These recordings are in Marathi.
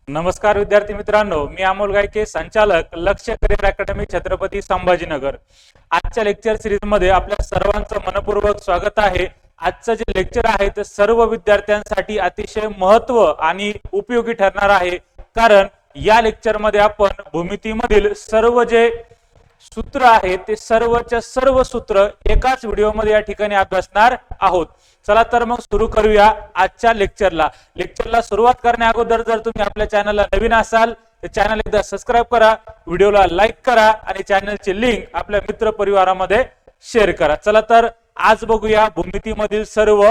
नमस्कार विद्यार्थी मित्रांनो, मी अमोल गायके, संचालक लक्ष करिअर अकॅडमी, छत्रपती संभाजीनगर। आजच्या लेक्चर सिरीज मध्ये आपल्या सर्वांचं मनपूर्वक स्वागत आहे। आजचं जे लेक्चर आहे ते सर्व विद्यार्थ्यांसाठी अतिशय महत्त्व आणि उपयोगी ठरणार आहे, कारण या लेक्चर मध्ये आपण भूमितीमधील सर्व जे सूत्र आहे ते सर्वच्या सर्व सूत्र एकाच व्हिडिओ मध्ये या ठिकाणी अभ्यासणार आहोत। चला तर मग सुरू करूया आजच्या लेक्चरला सुरुवात करण्या अगोदर जर तुम्ही आपल्या चॅनलला नवीन असाल तर चॅनल एकदा सबस्क्राइब करा, व्हिडिओला लाईक करा आणि चॅनलची लिंक आपल्या मित्र परिवारामध्ये शेअर करा। चला तर आज बघूया भूमितीमधील सर्व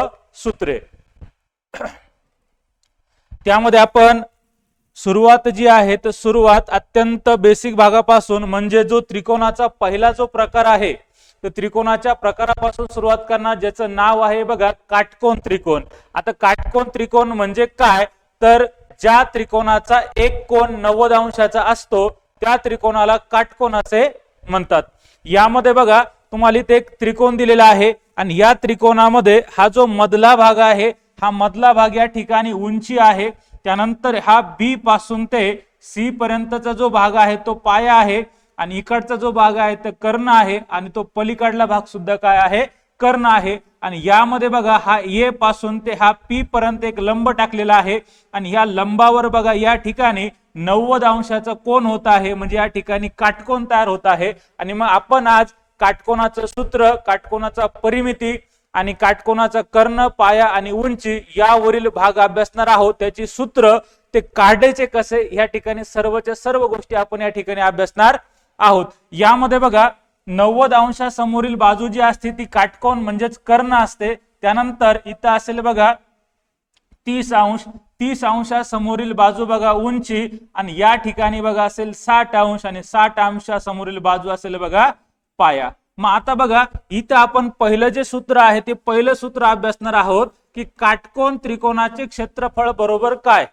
सूत्रे। त्यामध्ये आपण सुरुवात जी आहे तर सुरुवात अत्यंत बेसिक भागापासून, म्हणजे जो त्रिकोणाचा पहिला जो प्रकार आहे तर त्रिकोणाच्या प्रकारापासून सुरुवात करणार, ज्याचं नाव आहे बघा काटकोन त्रिकोण। आता काटकोन त्रिकोण म्हणजे काय, तर ज्या त्रिकोणाचा एक कोन 90 अंशाचा असतो त्या त्रिकोणाला काटकोन असे म्हणतात। यामध्ये बघा तुम्हाला इथे एक त्रिकोण दिलेला आहे आणि या त्रिकोणामध्ये हा जो मधला भाग आहे, हा मधला भाग या ठिकाणी उंची आहे। त्यानंतर हा बी पासून ते सी पर्यंतचा जो भाग आहे तो पाया आहे आणि इकडचा जो भाग आहे तो कर्ण आहे आणि तो पलीकडला भाग सुद्धा काय आहे, कर्ण आहे। आणि यामध्ये बघा हा ए पासून ते हा पी पर्यंत एक लंब टाकलेला आहे आणि या लंबावर बघा या ठिकाणी 90 अंशाचा कोन होत आहे, म्हणजे या ठिकाणी काटकोन तयार होत आहे। आणि मग आपण आज काटकोनाचं सूत्र, काटकोनाचा परिमिती आणि काटकोनाचा कर्ण, पाया आणि उंची यावरील भाग अभ्यासणार आहोत। त्याची सूत्र ते काढायचे कसे या ठिकाणी सर्वच्या सर्व गोष्टी आपण या ठिकाणी अभ्यासणार आहोत। यामध्ये बघा 90 अंशासमोरील बाजू जी असते ती काटकोन म्हणजेच कर्ण असते। त्यानंतर इथं असेल बघा 30 अंशासमोरील बाजू बघा उंची आणि या ठिकाणी बघा असेल 60 अंश आणि 60 अंशासमोरील बाजू असेल बघा पाया। मग आता बघा इथं आपण पहिलं जे सूत्र आहे ते पहिलं सूत्र अभ्यासणार आहोत की काटकोन त्रिकोणाचे क्षेत्रफळ बरोबर काय।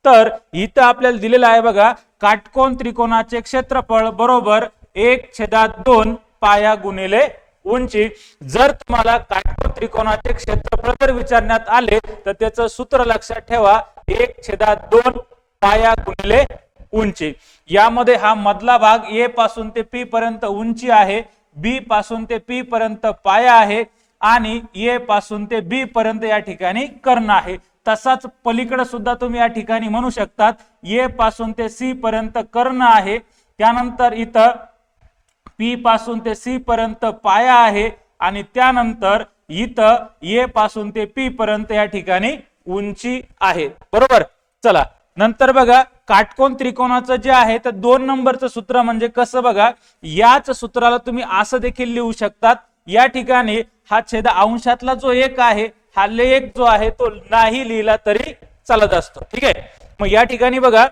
तर इथं आपल्याला दिलेलं आहे बघा काटकोन त्रिकोणाचे क्षेत्रफळ बरोबर 1/2 पाया गुणिले उंची। जर तुम्हाला काटकोन त्रिकोणाचे क्षेत्रफळ जर विचारण्यात आले तर त्याचं सूत्र लक्षात ठेवा, 1/2 पाया गुणिले उंची। यामध्ये हा मधला भाग ए पासून ते पी पर्यंत उंची आहे, बी पासून ते पी पर्यंत पाया आहे आणि ए पासून ते बी पर्यंत या ठिकाणी कर्ण आहे। तसाच पलीकडे सुद्धा तुम्ही या ठिकाणी म्हणू शकतात ए पासून ते सी पर्यंत कर्ण आहे, त्यानंतर इथं पी पासून ते सी पर्यंत पाया आहे आणि त्यानंतर इथं ए पासून ते पी पर्यंत या ठिकाणी उंची आहे, बरोबर। चला नंतर बघा काटकोन त्रिकोणाचं जे आहे तर 2 नंबरचं सूत्र म्हणजे कसं बघा, याच सूत्राला तुम्ही असं देखील लिहू शकतात। या ठिकाणी हा छेद अंशातला जो एक आहे हा लेख जो आहे तो नाही लिहिला तरी चालत असतो, ठीक आहे। मग या ठिकाणी बघा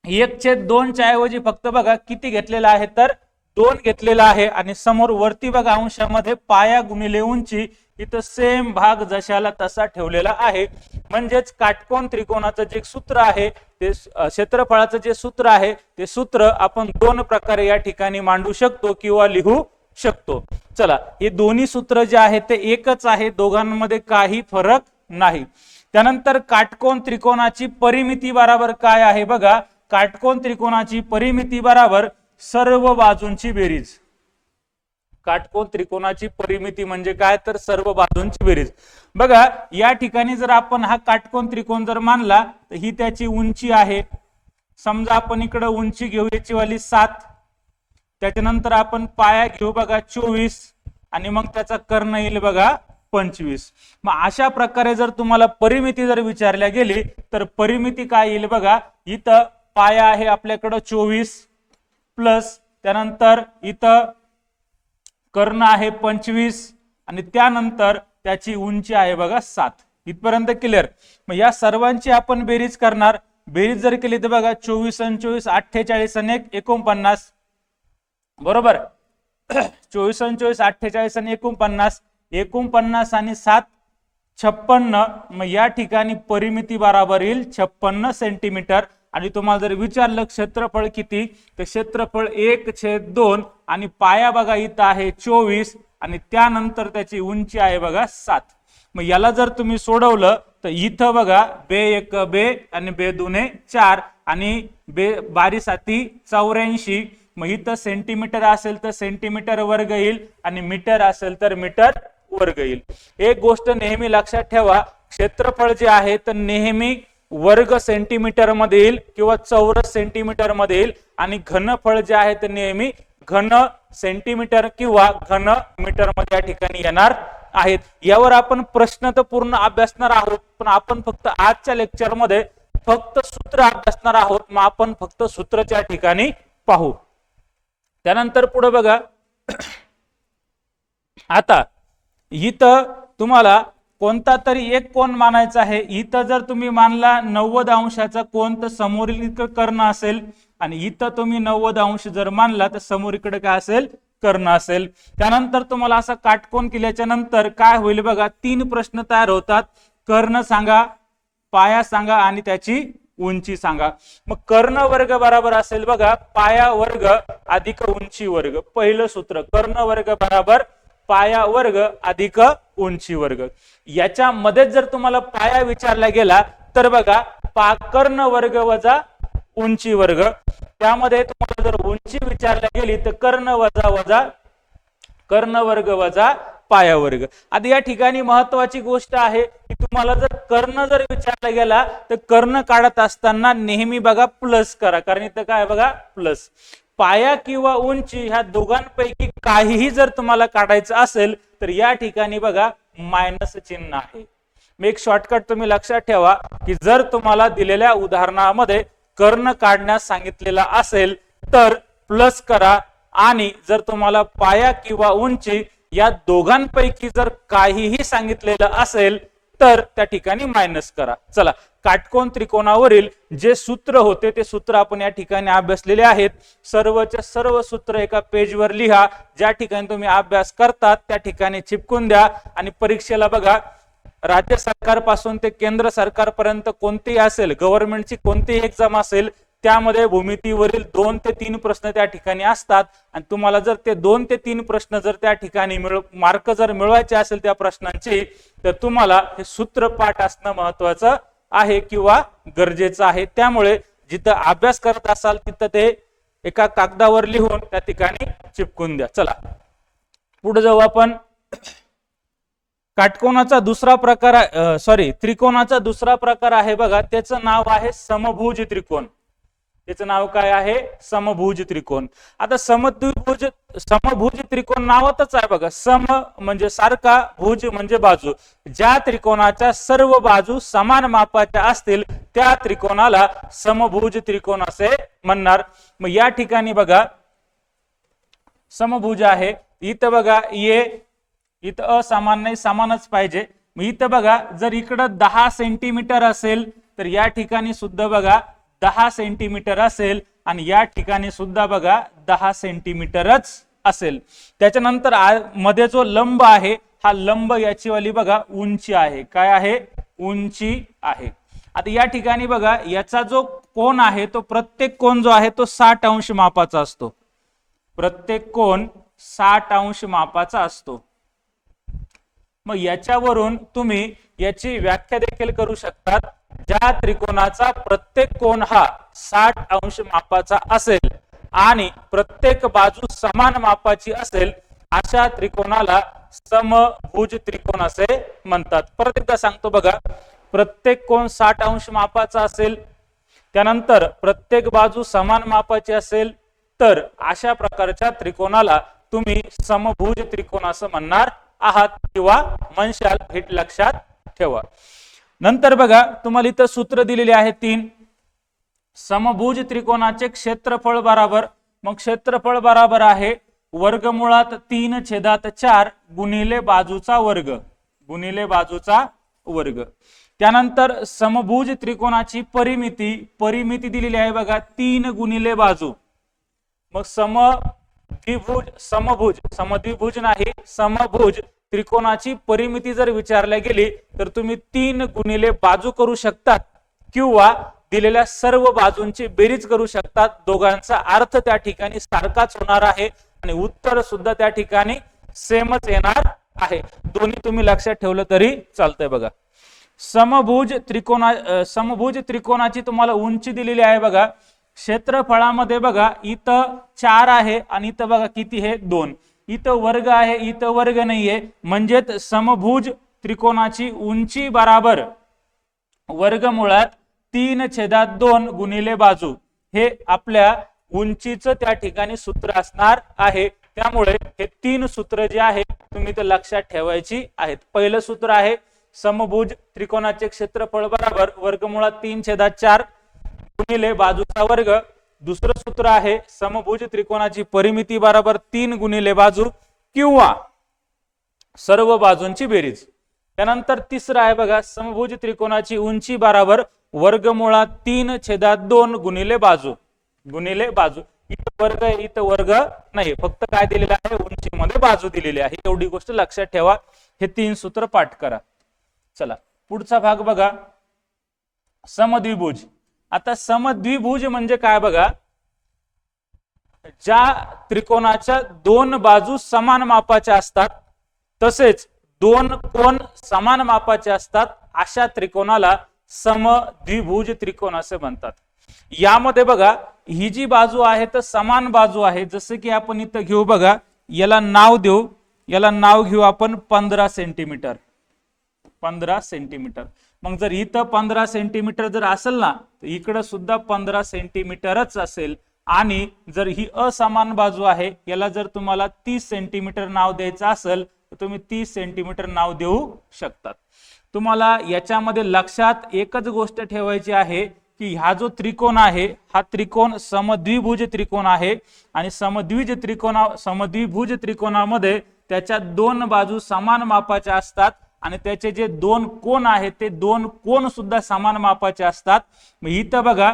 1/2 च्या ऐवजी फक्त बघा किती घेतलेला आहे तर 2 घेतलेला आहे आणि समोर वरती बघा अंशामध्ये पाया गुणिले उंची, इथं सेम भाग जशाला तसा ठेवलेला आहे। म्हणजेच काटकोन त्रिकोणाचं जे सूत्र आहे ते क्षेत्रफळाचं जे सूत्र आहे ते सूत्र आपण 2 प्रकारे या ठिकाणी मांडू शकतो किंवा लिहू शकतो। चला हे दोन्ही सूत्र जे आहे ते एकच आहे, दोघांमध्ये काही फरक नाही। त्यानंतर काटकोन त्रिकोणाची परिमिती बरोबर काय आहे बघा, काटकोन त्रिकोणाची परिमिती बरोबर सर्व बाजूंची बेरीज। काटकोन त्रिकोणाची परिमिती म्हणजे काय तर सर्व बाजूंची बेरीज। बघा या ठिकाणी जर आपण हा काटकोन त्रिकोण जर मानला तर ही त्याची उंची आहे, समजा आपण इकडे उंची घेऊ याची वाली 7, त्याच्यानंतर आपण पाया घेऊ बघा 24 आणि मग त्याचा कर्ण येईल बघा 25। मग अशा प्रकारे जर तुम्हाला परिमिती जर विचारल्या गेली तर परिमिती काय येईल बघा, इथं पाया आहे आपल्याकडे 24 प्लस त्यानंतर इथं कर्ण आहे 25 आणि त्यानंतर त्याची उंची आहे बघा 7। इथपर्यंत क्लिअर। मग या सर्वांची आपण बेरीज करणार, बेरीज जर केली तर बघा 24 आणि 24 48 आणि 1 49, बरोबर। 24 आणि 24 48 आणि 49 आणि 7 56। मग या ठिकाणी परिमिती बरोबर येईल 56 सेंटीमीटर। आणि तुम्हाला जर विचारलं क्षेत्रफळ किती तर क्षेत्रफळ 1/2 आणि पाया बघा इथं आहे 24 आणि त्यानंतर त्याची उंची आहे बघा 7। मग याला जर तुम्ही सोडवलं तर इथं बघा बे एक बे आणि बे दुने 4 आणि बे बारी साती 84. मग इथं सेंटीमीटर असेल तर सेंटीमीटर वर्ग येईल आणि मीटर असेल तर मीटर वर्ग येईल. एक गोष्ट नेहमी लक्षात ठेवा, क्षेत्रफळ जे आहे तर नेहमी वर्ग सेंटीमीटर मध्ये येईल किंवा चौरस सेंटीमीटर मध्ये येईल आणि घनफळ जे आहे ते नेहमी घन सेंटीमीटर किंवा घन मीटर मध्ये या ठिकाणी येणार आहेत. यावर आपण प्रश्न तर पूर्ण अभ्यासणार आहोत, पण आपण फक्त आजच्या लेक्चर मध्ये फक्त सूत्र अभ्यासणार आहोत. मग आपण फक्त सूत्रच्या ठिकाणी पाहू. त्यानंतर पुढे बघा, आता इथं तुम्हाला कोणता तरी एक कोण मानायचा आहे. इथं जर तुम्ही मानला 90 अंशाचा कोण तर समोरील कर्ण असेल आणि इथं तुम्ही 90 अंश जर मानला तर समोरीकडे काय असेल, कर्ण असेल. त्यानंतर तुम्हाला असा काटकोन केल्याच्या नंतर काय होईल बघा, 3 प्रश्न तयार होतात. कर्ण सांगा, पाया सांगा आणि त्याची उंची सांगा. मग कर्ण वर्ग बरोबर असेल बघा पाया वर्ग अधिक उंची वर्ग. पहिलं सूत्र कर्ण वर्ग बरोबर पाया वर्ग अधिक उंची वर्ग. याच्यामध्ये जर तुम्हाला पाया विचारला गेला तर बघा कर्ण वर्ग वजा उंची वर्ग. त्यामध्ये तुम्हाला जर उंची विचारली गेली तर कर्ण वजा वजा कर्ण वर्ग वजा पाया वर्ग. आता या ठिकाणी महत्वाची गोष्ट आहे की तुम्हाला जर कर्ण जर विचारला गेला तर कर्ण काढत असताना नेहमी बघा प्लस करा, कारण इथं काय बघा प्लस. पाया किंवा उंची ह्या दोघांपैकी काहीही जर तुम्हाला काढायचं असेल तर या ठिकाणी बघा मायनस चिन्ह आहे. मी एक शॉर्टकट तुम्ही लक्षात ठेवा की जर तुम्हाला दिलेल्या उदाहरणामध्ये कर्ण काढण्यास सांगितलेला असेल तर प्लस करा आणि जर तुम्हाला पाया किंवा उंची या दोघांपैकी जर काहीही सांगितलेलं असेल तर त्या ठिकाणी मायनस करा. चला, काटकोन त्रिकोणावरील जे सूत्र होते ते सूत्र आपण या ठिकाणी अभ्यासलेले आहेत. सर्वच्या सर्व सूत्र एका पेजवर लिहा. ज्या ठिकाणी तुम्ही अभ्यास करतात त्या ठिकाणी चिपकून द्या. आणि परीक्षेला बघा राज्य सरकारपासून ते केंद्र सरकारपर्यंत कोणतीही असेल, गव्हर्नमेंटची कोणतीही एक्झाम असेल, त्यामध्ये भूमितीवरील 2 ते 3 प्रश्न त्या ठिकाणी असतात. आणि तुम्हाला जर ते 2 ते 3 प्रश्न जर त्या ठिकाणी मार्क जर मिळवायचे असेल त्या प्रश्नांची, तर तुम्हाला हे सूत्र पाठ असणं महत्वाचं आहे किंवा गरजेचं आहे. त्यामुळे जिथं अभ्यास करत असाल तिथं ते एका कागदावर लिहून त्या ठिकाणी चिपकून द्या. चला पुढे जाऊ आपण. काटकोनाचा दुसरा प्रकार त्रिकोणाचा दुसरा प्रकार आहे बघा, त्याचं नाव आहे समभुज त्रिकोण. त्याचं नाव काय आहे, समभुज त्रिकोण. आता समभुज त्रिकोण नावातच आहे बघा, सम म्हणजे सारखा, भुज म्हणजे बाजू. ज्या त्रिकोणाच्या सर्व बाजू समान मापाच्या असतील त्या त्रिकोणाला समभुज त्रिकोण असे म्हणणार. मग या ठिकाणी बघा समभुज आहे. इथं बघा इथं असमान नाही, समानच पाहिजे. मग इथं बघा जर इकडं 10 सेंटीमीटर असेल तर या ठिकाणी सुद्धा बघा 10 सेंटीमीटर असेल आणि या ठिकाणी सुद्धा बघा 10 सेंटीमीटरच असेल. त्याच्यानंतर मध्ये जो लंब आहे हा लंब याची वाली बघा उंची आहे. काय आहे, उंची आहे. आता या ठिकाणी बघा याचा जो कोन आहे तो प्रत्येक कोन जो आहे तो 60 अंश मापाचा असतो. प्रत्येक कोन 60 अंश मापाचा असतो. मग याच्यावरून तुम्ही याची व्याख्या देखील करू शकतात. ज्या त्रिकोणाचा प्रत्येक कोन हा 60 अंश मापाचा असेल आणि प्रत्येक बाजू समान मापाची असेल अशा त्रिकोणाला समभुज त्रिकोण असे म्हणतात. परत एकदा सांगतो बघा, प्रत्येक कोन 60 अंश मापाचा असेल, त्यानंतर प्रत्येक बाजू समान मापाची असेल, तर अशा प्रकारच्या त्रिकोणाला तुम्ही समभुज त्रिकोण असं म्हणणार आहात किंवा म्हणशाल. हे लक्षात ठेवा. नंतर बघा तुम्हाला इथं सूत्र दिलेले आहे 3. समभुज त्रिकोणाचे क्षेत्रफळ बराबर, मग क्षेत्रफळ बराबर आहे वर्गमुळात 3/4 गुणिले बाजूचा वर्ग, गुणिले बाजूचा वर्ग. त्यानंतर समभुज त्रिकोणाची परिमिती दिलेली आहे बघा 3 गुणिले बाजू. मग समद्विभुज नाही, समभुज त्रिकोणाची परिमिती जर विचारल्या गेली तर तुम्ही 3 गुणिले बाजू करू शकतात किंवा दिलेल्या सर्व बाजूंची बेरीज करू शकतात. दोघांचा अर्थ त्या ठिकाणी सारखाच होणार आहे आणि उत्तर सुद्धा त्या ठिकाणी सेमच येणार आहे. दोन्ही तुम्ही लक्षात ठेवलं तरी चालतंय बघा. समभुज त्रिकोणाची तुम्हाला उंची दिलेली आहे बघा. क्षेत्रफळामध्ये बघा इथं 4 आहे आणि इथं बघा किती आहे 2. इथं वर्ग आहे, इथं वर्ग नाहीये. म्हणजेच समभुज त्रिकोणाची उंची बराबर वर्गमुळात 3/2 गुणिले बाजू. हे आपल्या उंचीचं त्या ठिकाणी सूत्र असणार आहे. त्यामुळे हे 3 सूत्र जे आहे तुम्ही ते लक्षात ठेवायची आहेत. पहिलं सूत्र आहे समभुज त्रिकोणाचे क्षेत्रफळ बराबर वर्गमुळात 3/4 गुणिले बाजूचा वर्ग. दुसरं सूत्र आहे समभुज त्रिकोणाची परिमिती बराबर 3 गुणिले बाजू किंवा सर्व बाजूंची बेरीज. त्यानंतर तिसरं आहे बघा समभुज त्रिकोणाची उंची बराबर वर्गमुळात 3/2 गुणिले बाजू. इथं वर्ग आहे, इथं वर्ग नाही, फक्त काय दिलेलं आहे उंचीमध्ये बाजू दिलेली आहे. एवढी गोष्ट लक्षात ठेवा. हे 3 सूत्र पाठ करा. चला पुढचा भाग बघा समद्विभुज. आता समद्विभुज म्हणजे काय बघा, ज्या त्रिकोणाच्या 2 बाजू समान मापाच्या असतात तसेच 2 कोन समान मापाचे असतात अशा त्रिकोणाला समद्विभुज त्रिकोण असे म्हणतात. यामध्ये बघा ही जी बाजू आहे तर समान बाजू आहे. जसं की आपण इथं घेऊ बघा, याला नाव देऊ, याला नाव घेऊ आपण 15 सेंटीमीटर. 15 सेंटीमीटर. मग जर इथं 15 सेंटीमीटर जर असेल ना तर इकडं सुद्धा 15 सेंटीमीटरच असेल. आणि जर ही असमान बाजू आहे याला जर तुम्हाला 30 सेंटीमीटर नाव द्यायचं असेल तर तुम्ही 30 सेंटीमीटर नाव देऊ शकतात. तुम्हाला याच्यामध्ये लक्षात एकच गोष्ट ठेवायची आहे की हा जो त्रिकोण आहे हा त्रिकोण समद्विभुज त्रिकोण आहे. आणि समद्विभुज त्रिकोणामध्ये त्याच्या 2 बाजू समान मापाच्या असतात आणि त्याचे जे 2 कोन आहेत ते 2 कोन सुद्धा समान मापाचे असतात. मग इथं बघा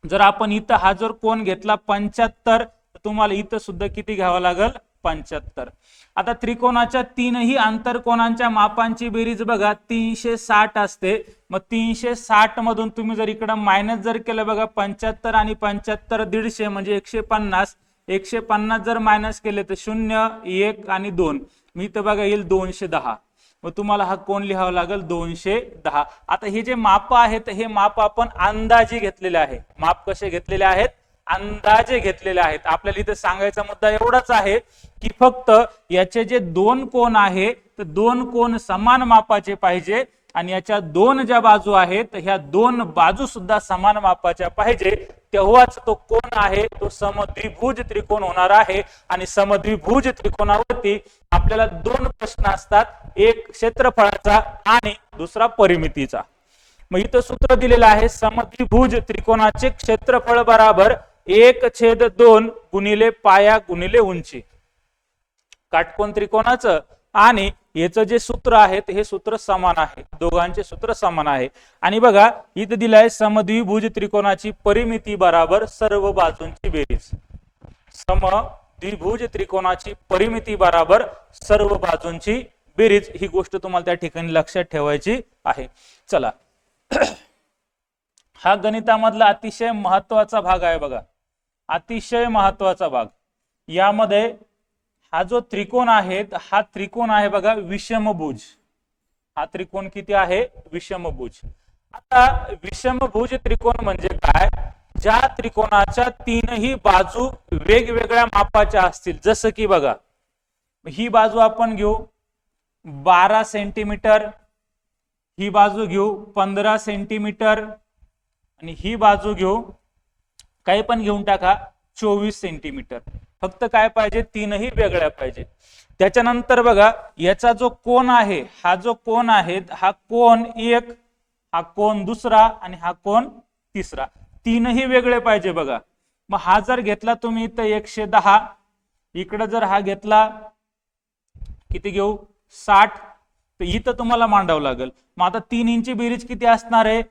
जर आपण इथं हा जर कोन घेतला 75 तर तुम्हाला इथं सुद्धा किती घ्यावं लागेल 75. आता त्रिकोणाच्या 3ही आंतरकोनांच्या मापांची बेरीज बघा 360 असते. मग 360 मधून तुम्ही जर इकडे मायनस जर केलं बघा 75 आणि 75 150 म्हणजे 150. 150 जर मायनस केले तर 0 1 आणि 2. मी तर बघा येईल 210. मग तुम्हाला हा कोण लिहावा लागेल 210. आता हे जे माप आहेत हे माप आपण अंदाजे घेतलेले आहे. माप कसे घेतलेले आहेत अंदाजे घेतलेले आहेत. आपल्याला इथे सांगायचा मुद्दा एवढाच आहे की फक्त याचे जे 2 कोन आहे तर 2 कोन समान मापाचे पाहिजे आणि याच्या 2 ज्या बाजू आहेत ह्या 2 बाजू सुद्धा समान मापाच्या पाहिजे. तेव्हाच तो कोन आहे तो समद्विभुज त्रिकोण होणार आहे. आणि समद्विभुज त्रिकोणावरती आपल्याला 2 प्रश्न असतात, एक क्षेत्रफळाचा आणि दुसरा परिमितीचा. मग इथं सूत्र दिलेलं आहे समद्विभुज त्रिकोणाचे क्षेत्रफळ बराबर 1/2 गुणिले पाया गुणिले उंची. काटकोन त्रिकोणाचं आणि याचं जे सूत्र आहे हे सूत्र समान आहे. दोघांचे सूत्र समान आहे. आणि बघा इथं दिलं आहे समद्विभुज त्रिकोणाची परिमिती बराबर सर्व बाजूंची बेरीज. समद्विभुज त्रिकोणाची परिमिती बराबर सर्व बाजूंची बेरीज. ही गोष्ट तुम्हाला त्या ठिकाणी लक्षात ठेवायची आहे. चला हा गणितामधला अतिशय महत्वाचा भाग आहे बघा, अतिशय महत्वाचा भाग. यामध्ये हा जो त्रिकोण आहे हा त्रिकोण आहे बघा विषमभुज. हा त्रिकोण किती आहे विषमभुज. आता विषमभुज त्रिकोण म्हणजे काय, ज्या त्रिकोणाच्या 3ही बाजू वेगवेगळ्या मापाच्या असतील. जसं की बघा ही बाजू आपण घेऊ 12 सेंटीमीटर, ही बाजू घेऊ 15 सेंटीमीटर आणि ही बाजू घेऊ काही पण घेऊन टाका 24 सेंटीमीटर. फक्त काय पाहिजे 3ही वेगळ्या पाहिजे. त्याच्यानंतर बघा याचा जो कोन आहे हा जो कोन आहे हा कोन 1, हा कोन दुसरा आणि हा कोन तिसरा. 3ही वेगळे पाहिजे बघा. मग हा जर घेतला तुम्ही इथं 110, इकडे जर हा घेतला किती घेऊ 60, तर इथं तुम्हाला मांडावं लागेल. मग आता 3 इंची बेरीज किती असणार आहे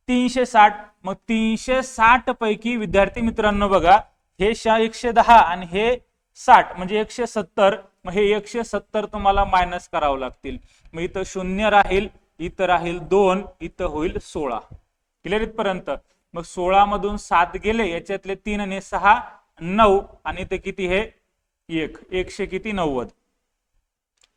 360. मग 360 पैकी विद्यार्थी मित्रांनो बघा हे 110 आणि हे 60 म्हणजे 170. मग हे 170 तुम्हाला मायनस करावं लागतील. मग इथं 0 राहील, इथं राहील 2, इथं होईल 16. क्लिअर इथपर्यंत. मग 16 मधून 7 गेले, याच्यातले 3 आणि 6 9 आणि इथे किती हे 1, 100 किती 90.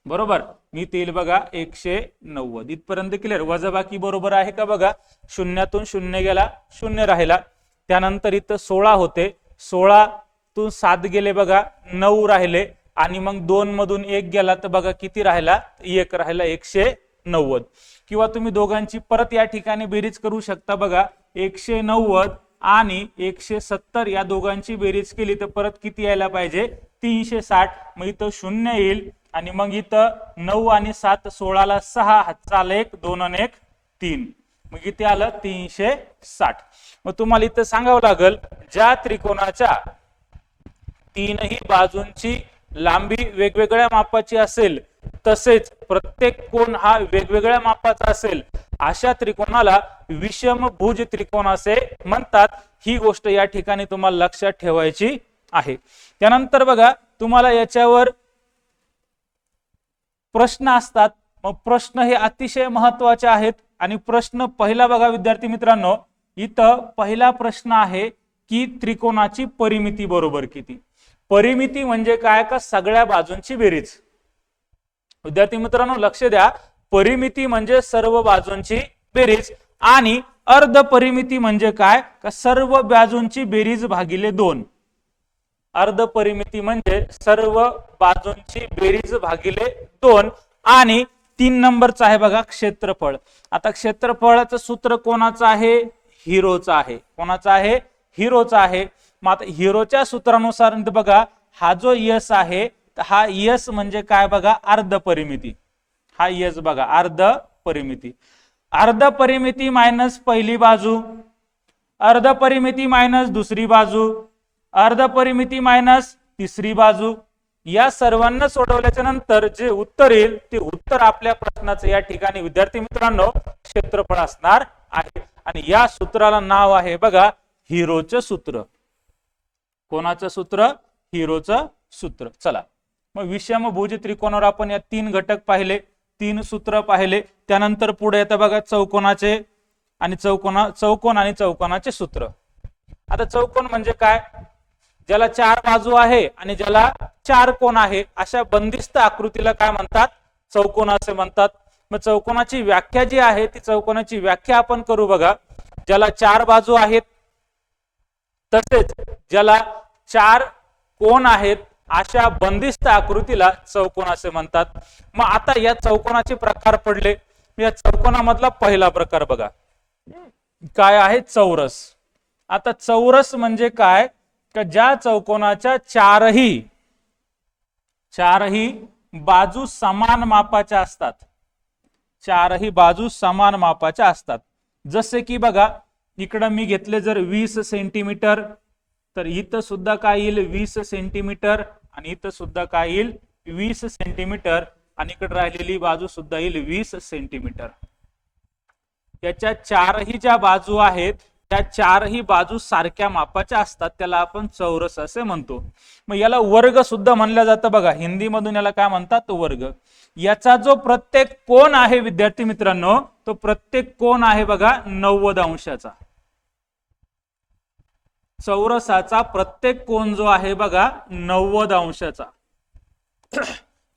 बरोबर. मी येईल बघा 190 इथपर्यंत क्लिअर. वजाबाकी बरोबर आहे का बघा. शून्यातून शून्य गेला, शून्य राहिला. त्यानंतर इथं 16 होते, 16 तून 7 गेले बघा, 9 राहिले. आणि मग 2 मधून 1 गेला तर बघा किती राहिला, 1 राहिला. 190. किंवा तुम्ही दोघांची परत या ठिकाणी बेरीज करू शकता बघा. 190 आणि 170 या दोघांची बेरीज केली तर परत किती यायला पाहिजे, 360. मग इथं 0 येईल. आणि मग इथं 9 आणि 7 16ला 6 हातचा 1 2 आणि 1 3. मग इथे आलं 360. मग तुम्हाला इथं सांगावं लागेल ज्या त्रिकोणाच्या तीनही बाजूंची लांबी वेगवेगळ्या मापाची असेल तसेच प्रत्येक कोन हा वेगवेगळ्या मापाचा असेल अशा त्रिकोणाला विषमभुज त्रिकोण असे म्हणतात. ही गोष्ट या ठिकाणी तुम्हाला लक्षात ठेवायची आहे. त्यानंतर बघा तुम्हाला याच्यावर प्रश्न असतात. मग प्रश्न हे अतिशय महत्वाचे आहेत. आणि प्रश्न पहिला बघा विद्यार्थी मित्रांनो, इथं पहिला प्रश्न आहे की त्रिकोणाची परिमिती बरोबर किती. परिमिती म्हणजे काय, का सगळ्या बाजूंची बेरीज. विद्यार्थी मित्रांनो लक्ष द्या, परिमिती म्हणजे सर्व बाजूंची बेरीज आणि अर्ध परिमिती म्हणजे काय, का सर्व बाजूंची बेरीज भागिले 2. अर्ध परिमिती म्हणजे सर्व बाजूंची बेरीज भागिले 2. आणि 3 नंबरचा आहे बघा क्षेत्रफळ. आता क्षेत्रफळाचं सूत्र कोणाचं आहे, हिरोचा आहे. कोणाचा आहे, हिरोचा आहे. मग आता हिरोच्या सूत्रानुसार बघा हा जो यस आहे हा यस म्हणजे काय बघा, अर्ध परिमिती. हा यस बघा अर्ध परिमिती. अर्ध परिमिती मायनस पहिली बाजू, अर्ध परिमिती मायनस दुसरी बाजू, अर्ध परिमिती मायनस तिसरी बाजू. या सर्वांना सोडवल्याच्या नंतर जे उत्तर येईल ते उत्तर आपल्या प्रश्नाचं या ठिकाणी विद्यार्थी मित्रांनो क्षेत्रफळ असणार आहे. आणि या सूत्राला नाव आहे बघा हिरोचं सूत्र. कोणाचं सूत्र, हिरोचं सूत्र. चला मग विषमभुज त्रिकोणावर आपण या 3 घटक पाहिले, 3 सूत्र पाहिले. त्यानंतर पुढे येतं बघा चौकोनाचे आणि चौकोन आणि चौकोनाचे सूत्र. आता चौकोन म्हणजे काय, ज्याला 4 बाजू आहे आणि ज्याला 4 कोन आहे अशा बंदिस्त आकृतीला काय म्हणतात, चौकोन असे म्हणतात. मग चौकोनाची व्याख्या जी आहे ती चौकोनाची व्याख्या आपण करू बघा. ज्याला 4 बाजू आहेत तसेच ज्याला 4 कोन आहेत अशा बंदिस्त आकृतीला चौकोन असे म्हणतात. मग आता या चौकोनाचे प्रकार पडले. या चौकोनामधला पहिला प्रकार बघा काय आहे, चौरस. आता चौरस म्हणजे काय, का ज्या चौकोनाच्या चारही बाजू समान मापाच्या असतात. चारही बाजू समान मापाच्या असतात. जसे की बघा इकडं मी घेतले जर 20 सेंटीमीटर तर इथं सुद्धा काय येईल 20 सेंटीमीटर आणि इथं सुद्धा काय येईल 20 सेंटीमीटर आणि इकडे राहिलेली बाजू सुद्धा येईल 20 सेंटीमीटर. याच्या चारही ज्या बाजू आहेत त्या चारही बाजू सारख्या मापाच्या असतात, त्याला आपण चौरस असे म्हणतो. मग याला वर्ग सुद्धा म्हणलं जातं बघा, हिंदी मधून याला काय म्हणतात, वर्ग. याचा जो प्रत्येक कोन आहे विद्यार्थी मित्रांनो तो प्रत्येक कोन आहे बघा 90 अंशाचा. चौरसाचा प्रत्येक कोन जो आहे बघा 90 अंशाचा.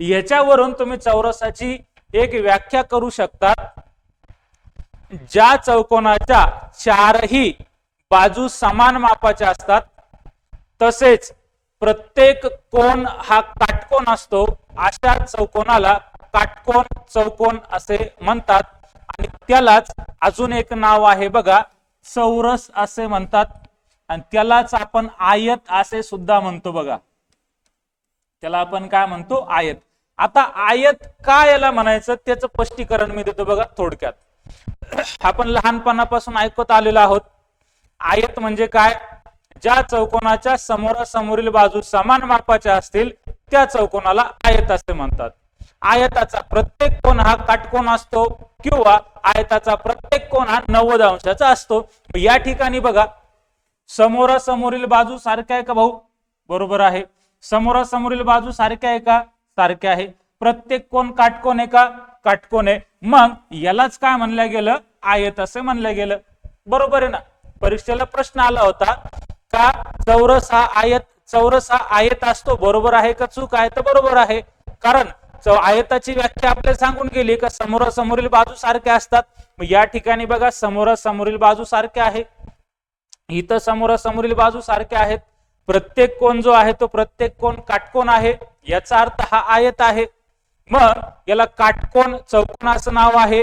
याच्यावरून तुम्ही चौरसाची एक व्याख्या करू शकता. ज्या चौकोनाच्या चारही बाजू समान मापाच्या असतात तसेच प्रत्येक कोन हा काटकोन असतो अशा चौकोनाला काटकोन चौकोन असे म्हणतात. आणि त्यालाच अजून एक नाव आहे बघा चौरस असे म्हणतात. आणि त्यालाच आपण आयत असे सुद्धा म्हणतो बघा. त्याला आपण काय म्हणतो, आयत. आता आयत काय याला म्हणायचं त्याचं स्पष्टीकरण मी देतो बघा थोडक्यात. आपण लहानपणापासून ऐकत आलेलो आहोत. आयत म्हणजे काय, ज्या चौकोनाच्या समोरासमोरील बाजू समान मापाच्या असतील त्या चौकोनाला आयत असे म्हणतात. आयताचा प्रत्येक कोन हा काटकोन असतो किंवा आयताचा प्रत्येक कोन हा 90 अंशाचा असतो. या ठिकाणी बघा समोरासमोरील बाजू सारख्या आहे का भाऊ, बरोबर आहे. समोरासमोरील बाजू सारख्या आहे का, सारख्या आहे. प्रत्येक कोन काटकोन आहे का, काटकोन आहे. मग यालाच काय म्हणलं गेलं, आयत असे म्हणलं गेलं. बरोबर आहे ना. परीक्षेला प्रश्न आला होता का चौरस हा आयत असतो, बरोबर आहे का चूक आहे, तर बरोबर आहे. कारण आयताची व्याख्या आपल्याला सांगून गेली का समोरासमोरील बाजू सारख्या असतात. मग या ठिकाणी बघा समोरासमोरील बाजू सारख्या आहे, इथं समोरासमोरील बाजू सारख्या आहेत. प्रत्येक कोण जो आहे तो प्रत्येक कोण काटकोन आहे, याचा अर्थ हा आयत आहे. मग याला काटकोन चौकोन असं नाव आहे,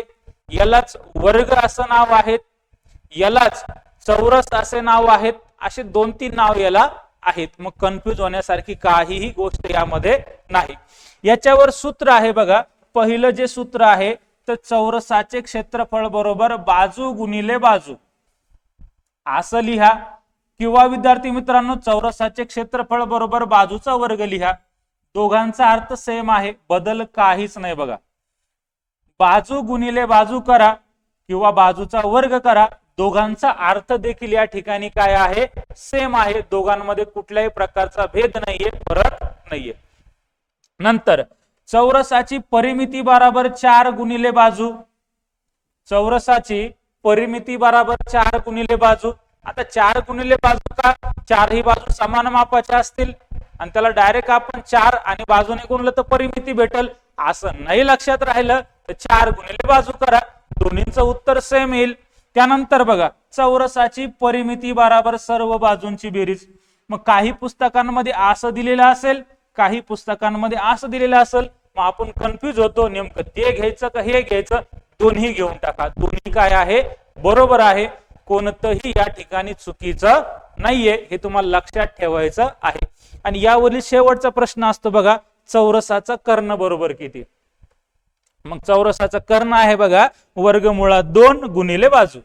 यालाच वर्ग असं नाव आहे, यालाच चौरस असे नाव आहेत. असे 2-3 नाव याला आहेत. मग कन्फ्यूज होण्यासारखी काहीही गोष्ट यामध्ये नाही. याच्यावर सूत्र आहे बघा. पहिलं जे सूत्र आहे तर चौरसाचे क्षेत्रफळ बरोबर बाजू गुणिले बाजू असं लिहा, किंवा विद्यार्थी मित्रांनो चौरसाचे क्षेत्रफळ बरोबर बाजूचा वर्ग लिहा. दोघांचा अर्थ सेम आहे, बदल काहीच नाही बघा. बाजू गुणिले बाजू करा किंवा बाजूचा वर्ग करा, दोघांचा अर्थ देखील या ठिकाणी काय आहे, सेम आहे. दोघांमध्ये कुठल्याही प्रकारचा भेद नाहीये, फरक नाहीये. नंतर चौरसाची परिमिती बरोबर 4 गुणिले बाजू. चौरसाची परिमिती बरोबर 4 गुणिले बाजू. आता 4 गुणिले बाजू का, 4 ही बाजू समान मापाच्या असतील आणि त्याला डायरेक्ट आपण 4 आणि बाजूने गुणलं तर परिमिती भेटल असं नाही लक्षात राहिलं तर 4 गुणिले बाजू करा, दोन्हींचं उत्तर सेम येईल. त्यानंतर बघा चौरसाची परिमिती बरोबर सर्व बाजूंची बेरीज. मग काही पुस्तकांमध्ये असं दिलेलं असेल, काही पुस्तकांमध्ये असं दिलेलं असेल, मग आपण कन्फ्यूज होतो नेमकं ते घ्यायचं का हे घ्यायचं. दोन्ही घेऊन टाका, दोन्ही काय आहे, बरोबर आहे. कोणतंही या ठिकाणी चुकीचं नाहीये, हे तुम्हाला लक्षात ठेवायचं आहे. आणि यावरील शेवटचा प्रश्न असतो बघा, चौरसाचा कर्ण बरोबर किती. मग चौरसाचा कर्ण आहे बघा वर्गमुळात 2 गुणिले बाजू.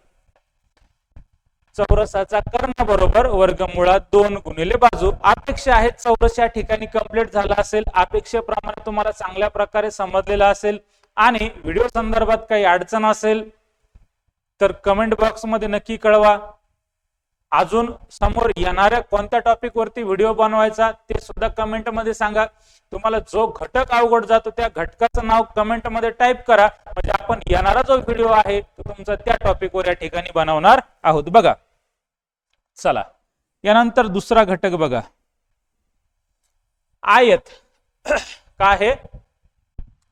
चौरसाचा कर्ण बरोबर वर्गमुळात 2 गुणिले बाजू. अपेक्षा आहे चौरस या ठिकाणी कंप्लीट झाला असेल, अपेक्षेप्रमाणे तुम्हाला चांगल्या प्रकारे समजलेला असेल. आणि व्हिडिओ संदर्भात काही अडचण असेल तर कमेंट बॉक्स मध्ये नक्की कळवा. अजून समोर येणाऱ्या कोणत्या टॉपिक वरती व्हिडिओ बनवायचा ते सुद्धा कमेंट मध्ये सांगा. तुम्हाला जो घटक अवघड जातो त्या घटकाचं नाव कमेंट मध्ये टाईप करा, म्हणजे आपण येणारा जो व्हिडिओ आहे तो तुमचा त्या टॉपिक वर या ठिकाणी बनवणार आहोत. बघा चला यानंतर दुसरा घटक बघा, आयत. काय आहे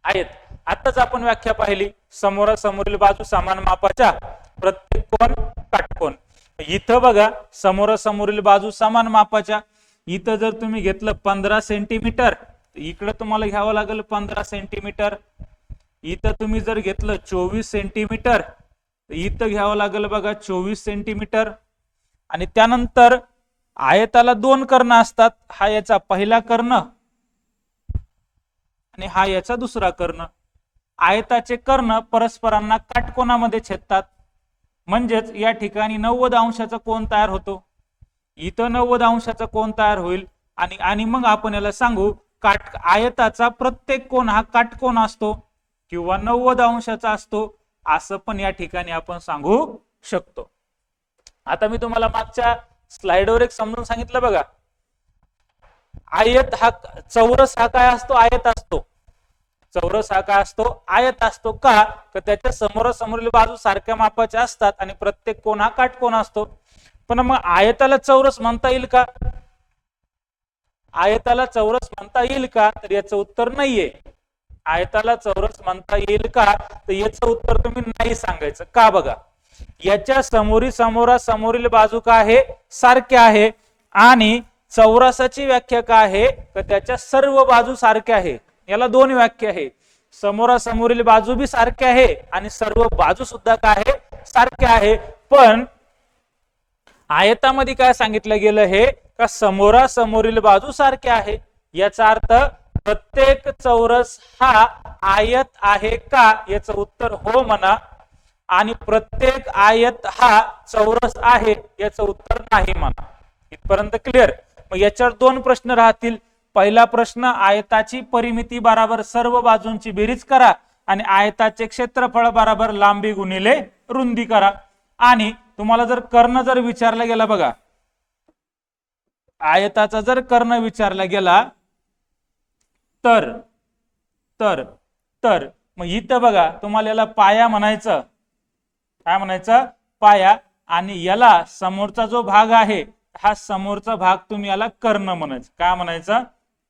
आयत? आताच आपण व्याख्या पाहिली, समोरासमोरील बाजू समान मापाच्या, प्रत्येक कोण काटकोन. इथं बघा समोरासमोरील बाजू समान मापाच्या. इथं जर तुम्ही घेतलं 15 सेंटीमीटर, इकडे तुम्हाला घ्यावं लागेल 15 सेंटीमीटर. इथं तुम्ही जर घेतलं 24 सेंटीमीटर, इथं घ्यावं लागेल बघा 24 सेंटीमीटर. आणि त्यानंतर आयताला 2 कर्ण असतात, हा याचा पहिला कर्ण आणि हा याचा दुसरा कर्ण. आयताचे कर्ण परस्परांना काटकोनामध्ये छेदतात, म्हणजेच या ठिकाणी 90 अंशाचा कोन तयार होतो. इथं 90 अंशाचा कोन तयार होईल. आणि मग आपण याला सांगू आयताचा प्रत्येक कोन हा काटकोन असतो किंवा 90 अंशाचा असतो, असं पण या ठिकाणी आपण सांगू शकतो. आता मी तुम्हाला मागच्या स्लाइडवर एक समजून सांगितलं बघा, आयत हा चौरस हा काय असतो, आयत असतो. चौरस हा काय असतो, आयत असतो. का तर त्याच्या समोरासमोरील बाजू सारख्या मापाच्या असतात आणि प्रत्येक कोन हा काटकोन असतो. पण मग आयताला चौरस म्हणता येईल का, आयताला चौरस म्हणता येईल का, तर याचं उत्तर नाहीये. आयताला चौरस म्हणता येईल का, तर याचं उत्तर तुम्ही नाही सांगायचं. का बघा, याच्या समोरासमोरील बाजू काय आहे, सारख्या आहे. आणि चौरसाची व्याख्या काय आहे, तर त्याच्या सर्व बाजू सारख्या आहे. याला 2 व्याख्या आहे, समोरासमोरील बाजू बी सारख्या आहे आणि सर्व बाजू सुद्धा काय आहे, सारख्या आहे. पण आयतामध्ये काय सांगितलं गेलं हे का समोरासमोरील बाजू सारख्या आहे. याचा अर्थ प्रत्येक चौरस हा आयत आहे का, याचं उत्तर हो म्हणा. आणि प्रत्येक आयत हा चौरस आहे, याचं उत्तर नाही म्हणा. इथपर्यंत क्लिअर. मग याच्यावर 2 प्रश्न राहतील. पहिला प्रश्न, आयताची परिमिती बरोबर सर्व बाजूंची बेरीज करा आणि आयताचे क्षेत्रफळ बरोबर लांबी गुणिले रुंदी करा. आणि तुम्हाला जर कर्ण जर विचारला गेला बघा, आयताचा जर कर्ण विचारला गेला तर तर तर मग इथं बघा तुम्हाला याला पाया म्हणायचं. काय म्हणायचं, पाया. आणि याला समोरचा जो भाग आहे हा समोरचा भाग तुम्ही याला कर्ण म्हणायचं. काय म्हणायचं,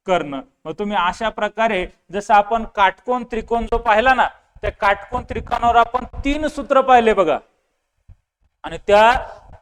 कर्ण. मग तुम्ही अशा प्रकारे जसं आपण काटकोन त्रिकोण जो पाहिला ना, त्या काटकोन त्रिकोणावर आपण 3 सूत्र पाहिले बघा, आणि त्या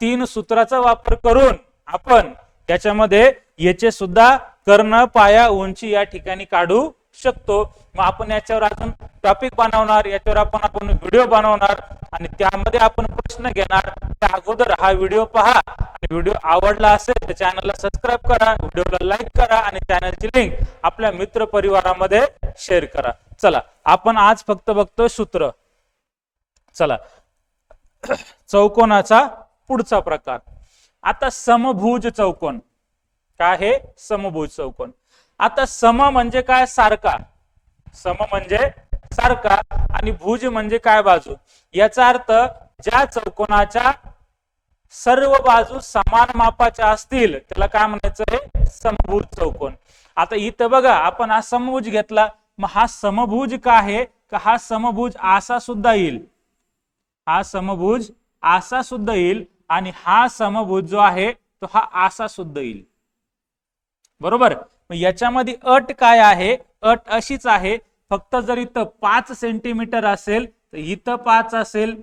3 सूत्राचा वापर करून आपण त्याच्यामध्ये याचे सुद्धा कर्ण, पाया, उंची या ठिकाणी काढू शकतो. मग आपण याच्यावर अजून टॉपिक बनवणार, याच्यावर आपण व्हिडिओ बनवणार आणि त्यामध्ये आपण प्रश्न घेणार. त्या अगोदर हा व्हिडिओ पहा आणि व्हिडिओ आवडला असेल तर चॅनलला सबस्क्राईब करा, व्हिडिओला लाईक करा आणि चॅनलची लिंक आपल्या मित्र परिवारामध्ये शेअर करा. चला आपण आज फक्त बघतोय सूत्र. चला चौकोनाचा पुढचा प्रकार. आता समभुज चौकोन. काय आहे? समभुज चौकोन. आता सम म्हणजे काय? सारखा. सम म्हणजे सारखा आणि भुज म्हणजे काय? बाजू. याचा अर्थ ज्या चौकोनाच्या सर्व बाजू समान मापाच्या असतील त्याला काय म्हणायचं आहे? समभुज चौकोन. आता इथं बघा आपण हा समभुज घेतला, मग हा समभुज का आहे? का हा समभुज असा सुद्धा येईल, हा समभुज असा सुद्धा येईल आणि हा समभुज जो आहे तो हा असा सुद्धा येईल. बरोबर. मग याच्यामध्ये अट काय आहे? अट अशीच आहे, फक्त जर इथं 5 सेंटीमीटर असेल तर इथं 5 असेल,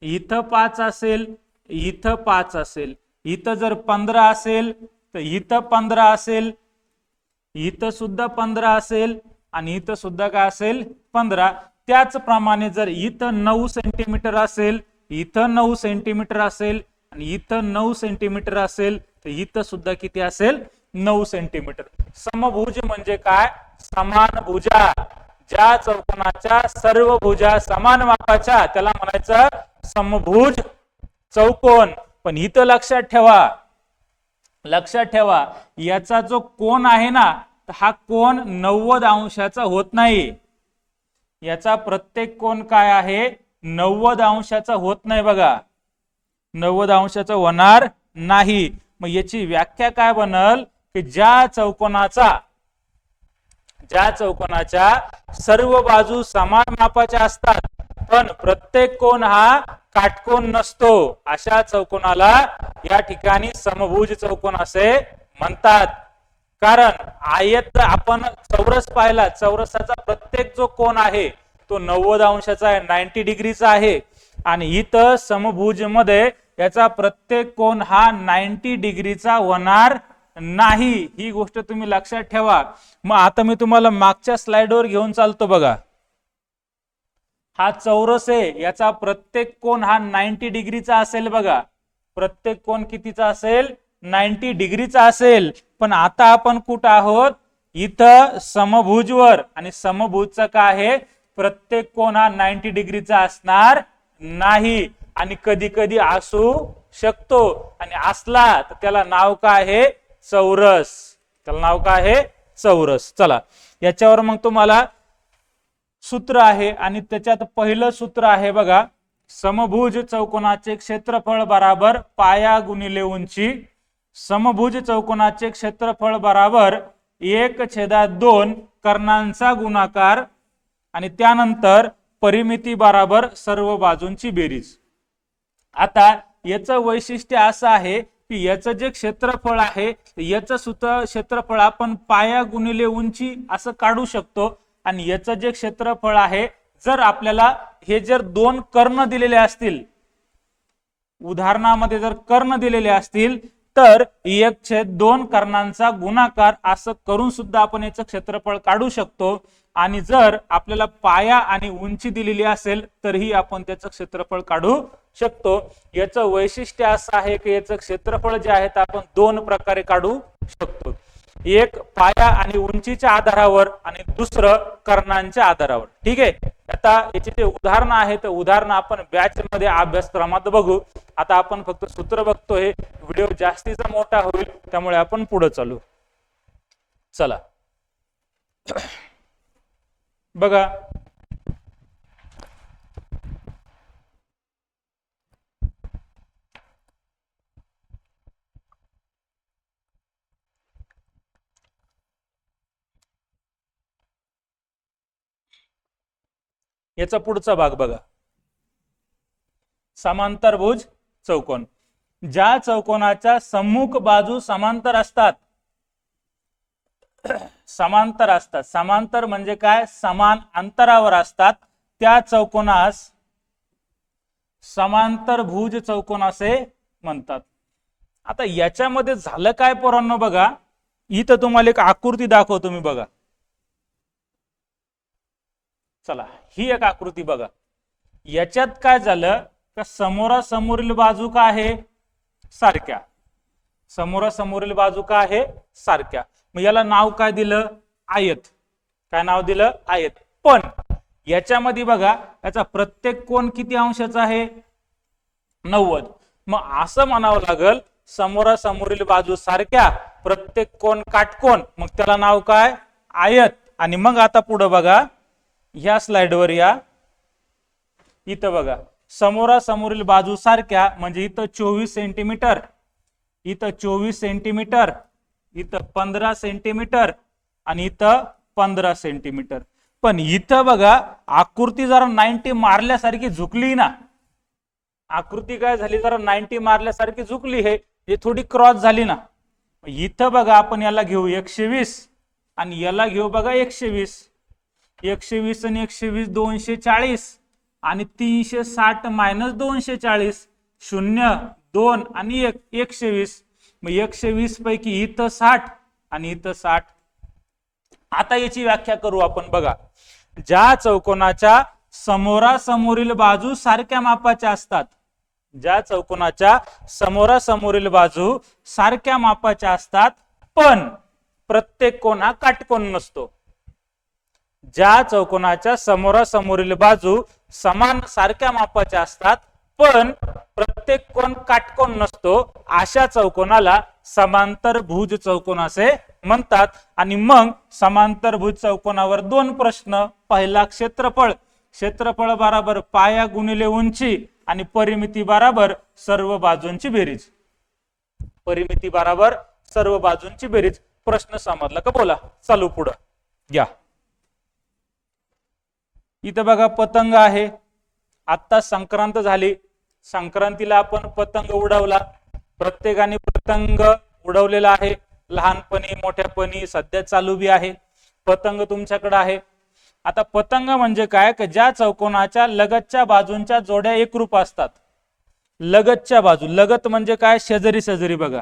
इथं 5 असेल, इथं 5 असेल. इथं जर 15 असेल तर इथं 15 असेल, इथं सुद्धा 15 असेल आणि इथं सुद्धा काय असेल? 15. त्याचप्रमाणे जर इथं 9 सेंटीमीटर असेल, इथं 9 सेंटीमीटर असेल आणि इथं 9 सेंटीमीटर असेल तर इथं सुद्धा किती असेल? 9 सेंटीमीटर. समभुज म्हणजे काय? समान भुजा. ज्या चौकोनाच्या सर्व भुजा समान मापाच्या त्याला म्हणायचं समभुज चौकोन. पण इथं लक्षात ठेवा, लक्षात ठेवा याचा जो कोन आहे ना, हा कोन 90 अंशाचा होत नाही. याचा प्रत्येक कोन काय आहे? 90 अंशाचा होत नाही बघा, 90 अंशाचा होणार नाही. मग याची व्याख्या काय बनल? की ज्या चौकोनाच्या सर्व बाजू समान मापाच्या असतात पण प्रत्येक कोन हा काटकोन नसतो, अशा चौकोनाला या ठिकाणी समभुज चौकोन असे म्हणतात. कारण आयत आपण चौरस पाहिला, चौरसाचा प्रत्येक जो कोन आहे तो 90 अंशाचा आहे, 90 डिग्रीचा आहे. आणि इथं समभुज मध्ये याचा प्रत्येक कोन हा 90 डिग्रीचा होणार नाही. ही गोष्ट तुम्ही लक्षात ठेवा. मग आता मी तुम्हाला मागच्या स्लाइडवर घेऊन चालतो बघा. हा चौरस आहे, याचा प्रत्येक कोन हा 90 डिग्रीचा असेल बघा. प्रत्येक कोन कितीचा असेल? 90 डिग्रीचा असेल. पण आता आपण कुठं आहोत? इथं समभुजवर, आणि समभुजचा काय आहे? प्रत्येक कोन हा 90 डिग्रीचा असणार नाही आणि कधी कधी असू शकतो, आणि असला तर त्याला नाव काय आहे? चौरस. त्याला नाव काय आहे? चौरस. चला याच्यावर मग तुम्हाला सूत्र आहे आणि त्याच्यात पहिलं सूत्र आहे बघा, समभुज चौकोनाचे क्षेत्रफळ बराबर पाया गुणिले उंची. समभुज चौकोनाचे क्षेत्रफळ बराबर 1/2 कर्णांचा गुणाकार आणि त्यानंतर परिमिती बराबर सर्व बाजूंची बेरीज. आता याचं वैशिष्ट्य असं आहे की याचं जे क्षेत्रफळ आहे याचं सुद्धा क्षेत्रफळ आपण पाया गुणिले उंची असं काढू शकतो. आणि याचं जे क्षेत्रफळ आहे, जर आपल्याला हे जर 2 कर्ण दिलेले असतील, उदाहरणामध्ये जर कर्ण दिलेले असतील तर 1/2 कर्णांचा गुणाकार असं करून सुद्धा आपण याचं क्षेत्रफळ काढू शकतो. आणि जर आपल्याला पाया आणि उंची दिलेली असेल तरीही आपण त्याचं क्षेत्रफळ काढू शकतो. याचं वैशिष्ट्य असं आहे की याचं क्षेत्रफळ जे आहे ते आपण 2 प्रकारे काढू शकतो. एक पाया आणि उंचीच्या आधारावर आणि दुसरं कर्णांच्या आधारावर. ठीक आहे. आता याचे जे उदाहरण आहे ते उदाहरण आपण बॅच मध्ये अभ्यासक्रमात बघू. आता आपण फक्त सूत्र बघतोय, व्हिडिओ जास्तीचा मोठा होईल त्यामुळे आपण पुढे चालू. चला बघा, याचा पुढचा भाग बघा, समांतरभुज चौकोन. ज्या चौकोनाच्या सम्मुख बाजू समांतर असतात समांतर असतात, समांतर म्हणजे काय, समान अंतरावर असतात, त्या चौकोनास समांतरभुज चौकोन असे म्हणतात. आता याच्यामध्ये झालं काय पोरांनो बघा, इथं तुम्हाला एक आकृती दाखवतो मी बघा. चला ही एक आकृती बघा. याच्यात काय झालं का समोरासमोरील बाजू काय आहे, सारख्या. समोरासमोरील बाजू काय आहे, सारख्या. मग याला नाव काय दिलं, आयत. काय नाव दिलं, आयत. पण याच्यामध्ये बघा याचा प्रत्येक कोण किती अंशाचा आहे, 90. मग असं म्हणावं लागल समोरासमोरील बाजू सारख्या, प्रत्येक कोण काटकोन, मग त्याला नाव काय, आयत. आणि मग आता पुढे बघा ह्या स्लाइडवर या, इथं बघा समोरासमोरील बाजू सारख्या म्हणजे इथं 24 सेंटीमीटर, इथं 24 सेंटीमीटर, इथं 15 सेंटीमीटर आणि इथं 15 सेंटीमीटर. पण इथं बघा आकृती जरा 90 मारल्यासारखी झुकली ना, आकृती काय झाली, जरा 90 मारल्यासारखी झुकली, हे थोडी क्रॉस झाली ना. इथं बघा आपण याला घेऊ 120 आणि याला घेऊ बघा 120. 120 आणि 120 240 आणि 360 मायनस 240, 0 2 आणि 1 120. मग 120 पैकी इथं 60 आणि इथं 60. आता याची व्याख्या करू आपण बघा. ज्या चौकोनाच्या समोरासमोरील बाजू सारख्या मापाच्या असतात, ज्या चौकोनाच्या समोरासमोरील बाजू सारख्या मापाच्या असतात पण प्रत्येक कोण हा काटकोन नसतो. ज्या चौकोनाच्या समोरासमोरील बाजू समान सारख्या मापाच्या असतात पण प्रत्येक कोण काटकोन नसतो, अशा चौकोनाला समांतरभुज चौकोन असे म्हणतात. आणि मग समांतरभुज चौकोनावर दोन प्रश्न. पहिला क्षेत्रफळ, क्षेत्रफळ बराबर पाया गुणिले उंची आणि परिमिती बराबर सर्व बाजूंची बेरीज. परिमिती बराबर सर्व बाजूंची बेरीज. प्रश्न समजला का, बोला. चालू पुढे घ्या. इथं बघा पतंग आहे. आता संक्रांत झाली, संक्रांतीला आपण पतंग उडवला. प्रत्येकाने पतंग उडवलेला आहे, लहानपणी मोठ्यापणी, सध्या चालू बी आहे. पतंग तुमच्याकडे आहे. आता पतंग म्हणजे काय, की ज्या चौकोनाच्या लगतच्या बाजूंच्या जोड्या एकरूप असतात. लगतच्या बाजू, लगत म्हणजे काय, शेजारी शेजारी बघा.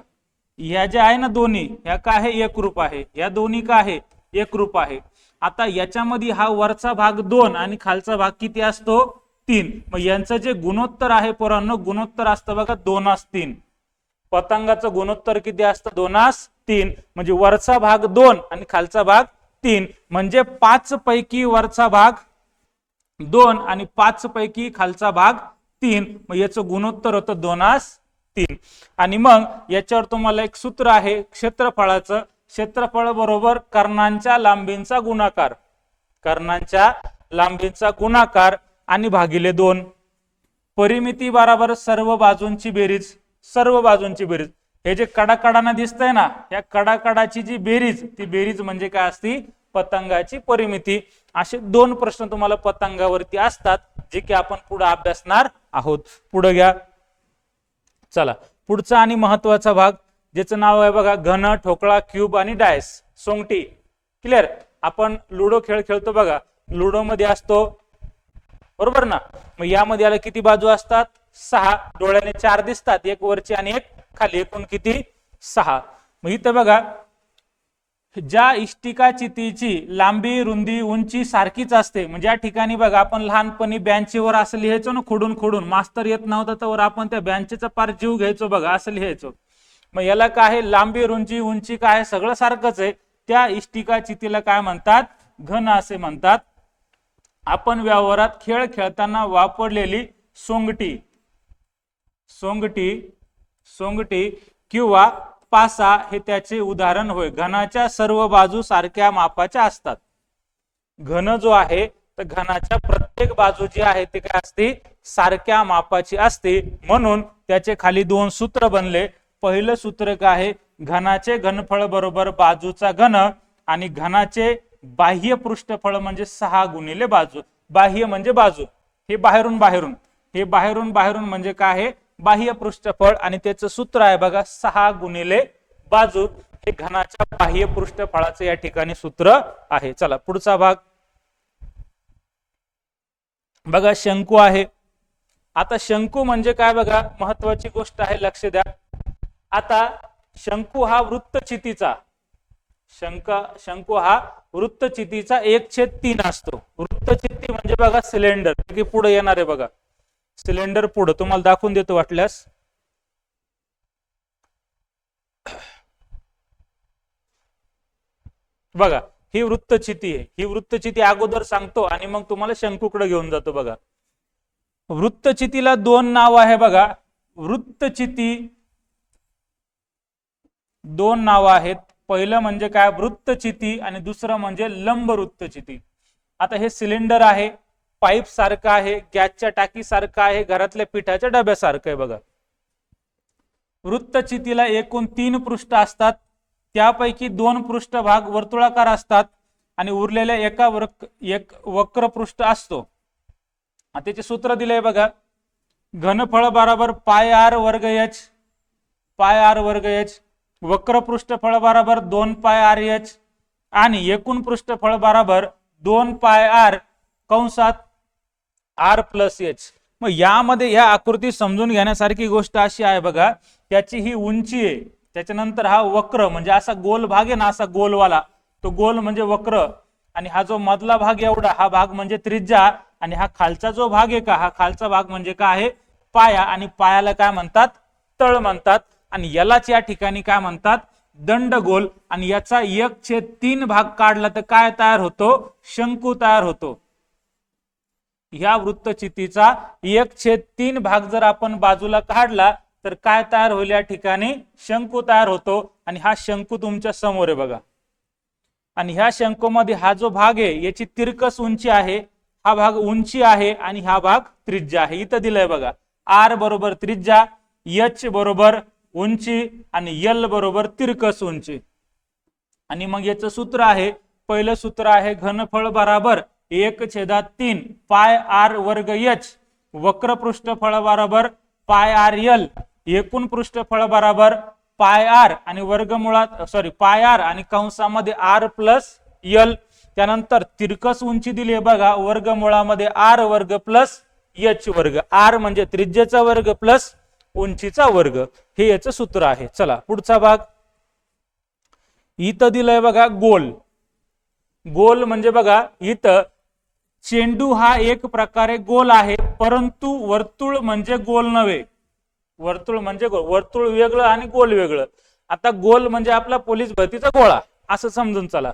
ह्या ज्या आहे ना दोन्ही, ह्या काय आहे, एकरूप आहे. या दोन्ही काय आहे, एकरूप आहे. आता याच्यामध्ये हा वरचा भाग 2 आणि खालचा भाग किती असतो, 3. मग यांचं जे गुणोत्तर आहे पोरांनो, गुणोत्तर असतं बघा 2:3. पतंगाचं गुणोत्तर किती असतं, 2:3. म्हणजे वरचा भाग 2 आणि खालचा भाग 3. म्हणजे 5 पैकी वरचा भाग 2 आणि 5 पैकी खालचा भाग 3. मग याचं गुणोत्तर होतं 2:3. आणि मग याच्यावर तुम्हाला एक सूत्र आहे क्षेत्रफळाचं. क्षेत्रफळ बरोबर कर्णांच्या लांबींचा गुणाकार, कर्णांच्या लांबींचा गुणाकार आणि भागिले 2. परिमिती बराबर सर्व बाजूंची बेरीज, सर्व बाजूंची बेरीज. हे जे कडाकडाना दिसतंय ना, या कडाकडाची जी बेरीज, ती बेरीज म्हणजे काय असती, पतंगाची परिमिती. असे दोन प्रश्न तुम्हाला पतंगावरती असतात, जे की आपण पुढे अभ्यासणार आहोत. पुढे घ्या. चला पुढचा आणि महत्वाचा भाग, ज्याचं नाव आहे बघा घन, ठोकळा, क्यूब आणि डायस, सोंगटी. क्लिअर. आपण लुडो खेळ खेळतो बघा, लुडो मध्ये असतो बरोबर ना. मग यामध्ये याला किती बाजू असतात, 6. डोळ्याने 4 दिसतात, एक वरची आणि एक खाली, एकूण किती, 6. मग इथं बघा ज्या इष्टिका चितीची लांबी रुंदी उंची सारखीच असते, म्हणजे या ठिकाणी बघा आपण लहानपणी बेंचवर असं लिहायचो ना, खोडून खोडून, मास्तर येत नव्हता तर आपण त्या बेंचचा पार जीव घ्यायचो बघा, असं लिहायचो. मग याला काय आहे, लांबी रुंदी उंची काय आहे, सगळं सारखंच आहे. त्या इष्टिका चितीला काय म्हणतात, घन असे म्हणतात. आपण व्यवहारात खेळ खेळताना वापरलेली सोंगटी, सोंगटी, सोंगटी किंवा पासा हे त्याचे उदाहरण होय. घनाच्या सर्व बाजू सारख्या मापाच्या असतात. घन जो आहे तर घनाच्या प्रत्येक बाजू जी आहे ते काय असते, सारख्या मापाची असते. म्हणून त्याचे खाली 2 सूत्र बनले. पहिलं सूत्र काय आहे, घनाचे घनफळ बरोबर बाजूचा घन आणि घनाचे बाह्य पृष्ठफळ म्हणजे 6 गुणिले बाजू. बाह्य म्हणजे बाजू, हे बाहेरून बाहेरून, हे बाहेरून बाहेरून म्हणजे काय आहे, बाह्य पृष्ठफळ. आणि त्याचं सूत्र आहे बघा 6 गुणिले बाजू. हे घनाच्या बाह्य पृष्ठफळाचे या ठिकाणी सूत्र आहे. चला पुढचा भाग बघा, शंकू आहे. आता शंकू म्हणजे काय बघा, महत्वाची गोष्ट आहे, लक्ष द्या. आता शंकू हा वृत्तचितीचा शंकू हा वृत्तचितीचा 1/3 असतो. वृत्तचिती म्हणजे बघा सिलेंडर, की पुढे येणार आहे बघा, सिलेंडर पुढे तुम्हाला दाखवून देतो वाटल्यास. बघा ही वृत्तचिती आहे. ही वृत्तचिती अगोदर सांगतो आणि मग तुम्हाला शंकूकडे घेऊन जातो. बघा वृत्तचितीला 2 नाव आहे बघा. वृत्तचिती 2 नाव आहेत. पहिलं म्हणजे काय, वृत्तचिती, आणि दुसरं म्हणजे लंब वृत्तचिती. आता हे सिलेंडर आहे, पाईप सारखं आहे, गॅसच्या टाकी सारखं आहे, घरातल्या पिठाच्या डब्यासारखं आहे. बघा वृत्तचितीला एकूण 3 पृष्ठ असतात. त्यापैकी 2 पृष्ठभाग वर्तुळाकार असतात आणि उरलेल्या एक वक्र पृष्ठ असतो. त्याचे सूत्र दिले बघा, घनफळ बरोबर पाय आर वर्ग एच, पाय आर वर्ग एच, वक्र पृष्ठफळ बरोबर 2 पाय आर एच, आणि एकूण पृष्ठफळ बरोबर 2 पाय आर कंसात आर प्लस एच. मग यामध्ये या आकृती समजून घेण्यासारखी गोष्ट अशी आहे बघा, त्याची ही उंची आहे, त्याच्यानंतर हा वक्र म्हणजे असा गोल भाग आहे ना, असा गोलवाला, तो गोल म्हणजे वक्र, आणि हा जो मधला भाग एवढा, हा भाग म्हणजे त्रिज्या, आणि हा खालचा जो भाग आहे का, हा खालचा भाग म्हणजे काय आहे, पाया, आणि पायाला काय म्हणतात, तळ म्हणतात, आणि यालाच या ठिकाणी काय म्हणतात, दंडगोल. आणि याचा 1/3 भाग काढला तर काय तयार होतो, शंकू तयार होतो. ह्या वृत्तचितीचा 1/3 भाग जर आपण बाजूला काढला तर काय तयार होईल, या ठिकाणी शंकू तयार होतो. आणि हा शंकू तुमच्या समोर आहे बघा. आणि ह्या शंकूमध्ये हा जो भाग आहे याची तिरकस उंची आहे, हा भाग उंची आहे, आणि हा भाग त्रिज्या आहे. इथं दिलंय बघा, आर बरोबर त्रिज्या, एच बरोबर उंची, आणि एल बरोबर तिरकस उंची. आणि मग याचं सूत्र आहे, पहिलं सूत्र आहे घनफळ बरोबर 1/3 पाय आर वर्ग एच, वक्र पृष्ठफळ बरोबर पाय आर एल, एकूण पृष्ठफळ बरोबर पाय आर आणि वर्गमुळात पाय आर आणि कंसामध्ये आर प्लस एल. त्यानंतर तिरकस उंची दिली आहे बघा, वर्गमुळामध्ये आर वर्ग प्लस एच वर्ग. आर म्हणजे त्रिज्येचा वर्ग प्लस उंचीचा वर्ग, हे याचं सूत्र आहे. चला पुढचा भाग, इथं दिलंय बघा गोल. गोल म्हणजे बघा, इथं चेंडू हा एक प्रकारे गोल आहे, परंतु वर्तुळ म्हणजे गोल नव्हे. वर्तुळ म्हणजे गोल, वर्तुळ वेगळं आणि गोल वेगळं. आता गोल म्हणजे आपला पोलीस भरतीचा गोळा असं समजून चला.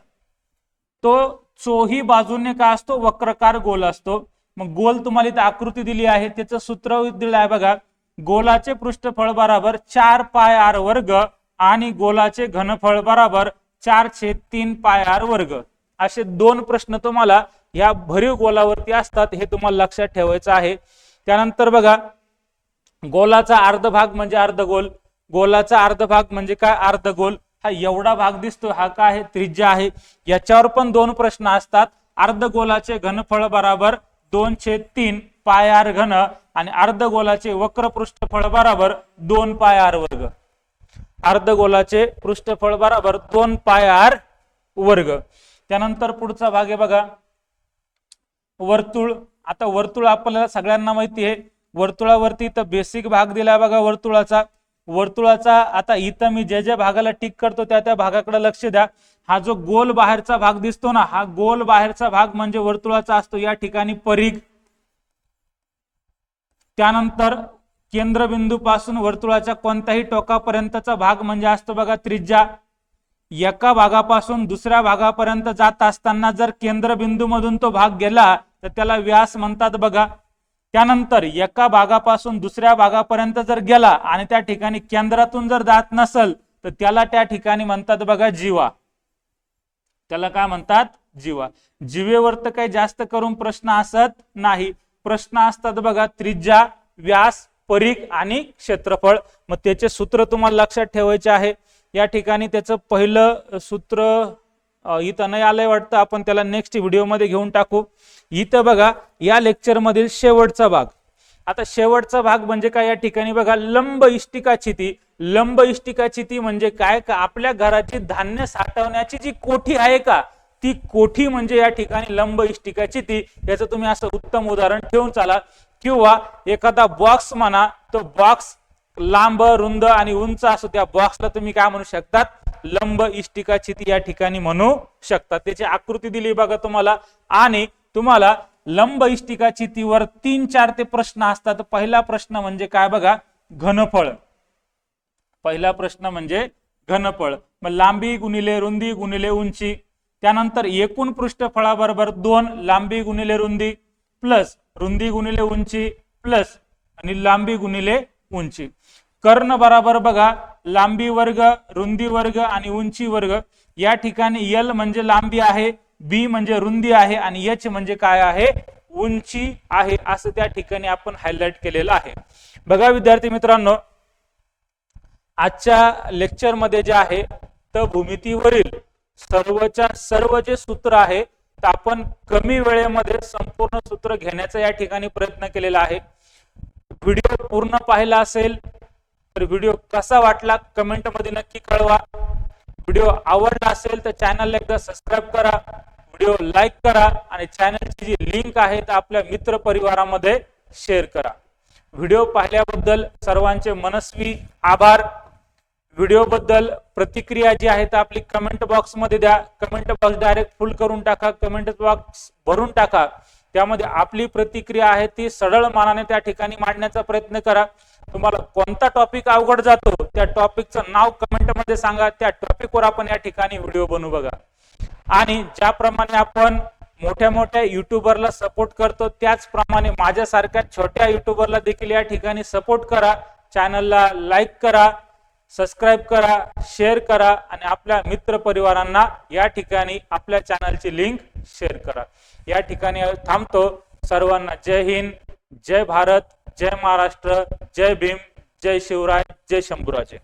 तो चोही बाजूने काय असतो, वक्रकार गोल असतो. मग गोल तुम्हाला इथे आकृती दिली आहे, त्याचं सूत्र दिलं आहे बघा, गोलाचे पृष्ठफळ बरोबर 4 पाय आर वर्ग आणि गोलाचे घनफळ बरोबर 4/3 पाय आर वर्ग. असे 2 प्रश्न तुम्हाला या भरीव गोलावरती असतात, हे तुम्हाला लक्षात ठेवायचं आहे. त्यानंतर बघा, गोलाचा अर्धभाग म्हणजे अर्धगोल, गोलाचा अर्धभाग म्हणजे काय, अर्धगोल. हा एवढा भाग दिसतो, हा काय आहे, त्रिज्या आहे. याच्यावर पण 2 प्रश्न असतात. अर्धगोलाचे घनफळ बरोबर 2/3 पाय आर घन आणि अर्धगोलाचे वक्र पृष्ठफळ बरोबर 2 पाय आर वर्ग. अर्धगोलाचे पृष्ठफळ बरोबर 2 पाय आर वर्ग. त्यानंतर पुढचा भाग आहे बघा, वर्तुळ. आता वर्तुळ आपल्याला सगळ्यांना माहिती आहे, वर्तुळावरती तर बेसिक भाग दिला बघा वर्तुळाचा. आता इथं मी जे जे भागाला टिक करतो त्या त्या भागाकडे लक्ष द्या. हा जो गोल बाहेरचा भाग दिसतो ना, हा गोल बाहेरचा भाग म्हणजे वर्तुळाचा असतो, या ठिकाणी परिघ. त्यानंतर केंद्रबिंदू पासून वर्तुळाच्या कोणत्याही टोकापर्यंतचा भाग म्हणजे असतो बघा त्रिज्या. एका भागापासून दुसऱ्या भागापर्यंत जात असताना जर केंद्रबिंदू मधून तो भाग गेला तर त्याला व्यास म्हणतात बघा. त्यानंतर एका भागापासून दुसऱ्या भागापर्यंत जर गेला आणि त्या ठिकाणी केंद्रातून जर जात नसल तर त्याला त्या ठिकाणी म्हणतात बघा जीवा. त्याला काय म्हणतात, जीवा. जीवेवर तर काही जास्त करून प्रश्न असत नाही. प्रश्न असतात बघा त्रिज्या, व्यास, परिघ आणि क्षेत्रफळ. मग त्याचे सूत्र तुम्हाला लक्षात ठेवायचे आहे. या ठिकाणी त्याचं पहिलं सूत्र इथं नाही आलंय वाटतं, आपण त्याला नेक्स्ट व्हिडिओ मध्ये घेऊन टाकू. इथं बघा, या लेक्चर मधील शेवटचा भाग, आता शेवटचा भाग म्हणजे काय या ठिकाणी बघा, लंब इष्टिका चिती. लंब इष्टिका चिती म्हणजे काय, का आपल्या घराची धान्य साठवण्याची जी कोठी आहे का, ती कोठी म्हणजे या ठिकाणी लंब इष्टिका चिती. याचं तुम्ही असं उत्तम उदाहरण ठेवून चाला. किंवा एखादा बॉक्स म्हणा, तो बॉक्स लांब रुंद आणि उंच असो, त्या बॉक्सला तुम्ही काय म्हणू शकतात, लंब इष्टिका चिती या ठिकाणी म्हणू शकतात. त्याची आकृती दिली बघा तुम्हाला. आणि तुम्हाला लंब इष्टिका चितीवर 3-4 ते प्रश्न असतात. पहिला प्रश्न म्हणजे काय बघा, घनफळ. पहिला प्रश्न म्हणजे घनफळ. मग लांबी गुणिले रुंदी गुणिले उंची. त्यानंतर एकूण पृष्ठफळाबरोबर 2 लांबी गुणिले रुंदी प्लस रुंदी गुणिले उंची प्लस आणि लांबी गुणिले उंची. कर्ण बरोबर बघा, लांबी वर्ग रुंदी वर्ग आणि उंची वर्ग. या ठिकाणी एल म्हणजे लांबी आहे, बी म्हणजे रुंदी आहे आणि एच म्हणजे काय आहे, उंची आहे. असं त्या ठिकाणी आपण हायलाइट केलेलं आहे. बघा विद्यार्थी मित्रांनो, आजच्या लेक्चर मध्ये जे आहे तर भूमितीवरील सर्वच्या सर्व जे सूत्र आहे तर आपण कमी वेळेमध्ये संपूर्ण सूत्र घेण्याचा या ठिकाणी प्रयत्न केलेला आहे. व्हिडिओ पूर्ण पाहिला असेल तर व्हिडिओ कसा वाटला कमेंट मध्ये नक्की कळवा. व्हिडिओ आवडला असेल तर चॅनलला एकदा सबस्क्राईब करा, व्हिडिओ लाईक करा आणि चॅनलची जी लिंक आहे तर आपल्या मित्र परिवारामध्ये शेअर करा. व्हिडिओ पाहिल्याबद्दल सर्वांचे मनस्वी आभार. व्हिडिओ बद्दल प्रतिक्रिया जी आहे तर आपली कमेंट बॉक्स मध्ये द्या. कमेंट बॉक्स डायरेक्ट फुल करून टाका, कमेंट बॉक्स भरून टाका. त्यामध्ये आपली प्रतिक्रिया आहे ती सरळ मानाने त्या ठिकाणी मांडण्याचा प्रयत्न करा. तुम्हाला कोणता टॉपिक अवघड जातो त्या टॉपिकचं नाव कमेंट मध्ये सांगा, त्या टॉपिकवर आपण या ठिकाणी व्हिडिओ बनवू बघा. आणि ज्याप्रमाणे आपण मोठ्या मोठ्या युट्यूबरला सपोर्ट करतो त्याचप्रमाणे माझ्यासारख्या छोट्या युट्यूबरला देखील या ठिकाणी सपोर्ट करा. चॅनलला लाईक करा, सबस्क्राईब करा, शेअर करा आणि आपल्या मित्र परिवारांना या ठिकाणी आपल्या चॅनलची लिंक शेअर करा. या ठिकाणी थांबतो. सर्वांना जय हिंद, जय भारत, जय महाराष्ट्र, जय भीम, जय शिवराय, जय शंभूराजे.